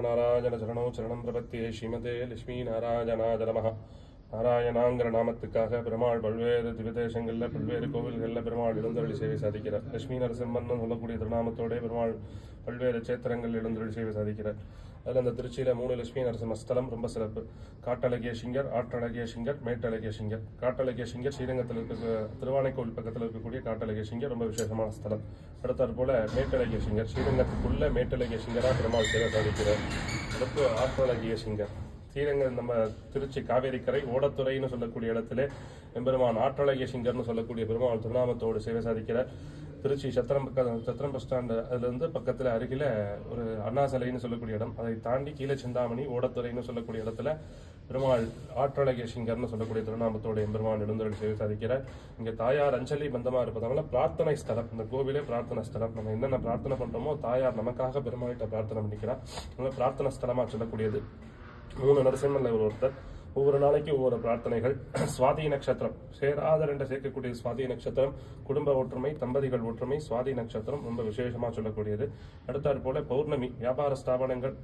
நாராயண சரணோ சரணம் பிரபத்தியே ஸ்ரீமதே லட்சுமி நாராயணாய நமஹ. நாராயணாங்கிற நாமத்துக்காக பெருமாள் பல்வேறு திவ்யதேசங்களில் பல்வேறு கோவில்களில் பெருமாள் எழுந்தருளி சேவை சாதிக்கிறார். லட்சுமி நரசிம்மன் சொல்லக்கூடிய திருநாமத்தோட பெருமாள் பல்வேறு சேத்திரங்கள் எழுந்தருளி சேவை சாதிக்கிறார். அதில் அந்த திருச்சியில் 3 லட்சுமி நரசிம்ம ஸ்தலம் ரொம்ப சிறப்பு. காட்டழகிய சிங்கர், ஆற்றழகிய சிங்கர், மேட்டழகிய சிங்கர். காட்டழகிய சிங்கர் ஸ்ரீரங்கத்தில் இருக்க திருவானைக்கோவில் பக்கத்தில் இருக்கக்கூடிய காட்டழகிய சிங்கர் ரொம்ப விசேஷமான ஸ்தலம். அடுத்தாற் போல மேட்டழகிய சிங்கர் ஸ்ரீரங்கத்துக்குள்ள மேட்டழகிய சிங்கராக பெருமாள் சேவை சாதிக்கிறார். அடுத்து ஆற்றழகிய சிங்கர் ஸ்ரீரங்கம் நம்ம திருச்சி காவேரிக்கரை ஓடத்துறைன்னு சொல்லக்கூடிய இடத்துல எம்பெருமான் ஆற்றழகிய சிங்கர்னு சொல்லக்கூடிய பெருமாள் திருநாமத்தோடு சேவை சாதிக்கிறார். திருச்சி சத்திரம் பஸ் ஸ்டாண்டு அதுலேருந்து பக்கத்தில் அருகில் ஒரு அண்ணா சிலைன்னு சொல்லக்கூடிய இடம், அதை தாண்டி கீழே சிந்தாமணி ஓடத்துறைன்னு சொல்லக்கூடிய இடத்துல பெருமாள் ஆற்றழகிய சிங்கர்னு சொல்லக்கூடிய திருநாமத்தோடு எம்பெருமான் எழுந்தருளி சேவை சாதிக்கிறார். இங்கே தாயார் அஞ்சலி பந்தமாக இருப்பதனால பிரார்த்தனை ஸ்தலம், இந்த கோவிலே பிரார்த்தனை ஸ்தலம். நம்ம என்னென்ன பிரார்த்தனை பண்ணுறோமோ தாயார் நமக்காக பெருமாள்கிட்ட பிரார்த்தனை பண்ணிக்கிறார். பிரார்த்தனை ஸ்தலமாக சொல்லக்கூடியது 3 நரசிம்மன்ல ஒருத்தர். ஒவ்வொரு நாளைக்கு ஒவ்வொரு பிரார்த்தனைகள். சுவாதி நட்சத்திரம் சேராத 2 சேர்க்கக்கூடிய சுவாதி நட்சத்திரம் குடும்ப ஒற்றுமை, தம்பதிகள் ஒற்றுமை. சுவாதி நட்சத்திரம் ரொம்ப விசேஷமா சொல்லக்கூடியது. அடுத்தாற் போல பௌர்ணமி வியாபார ஸ்தாபனங்கள்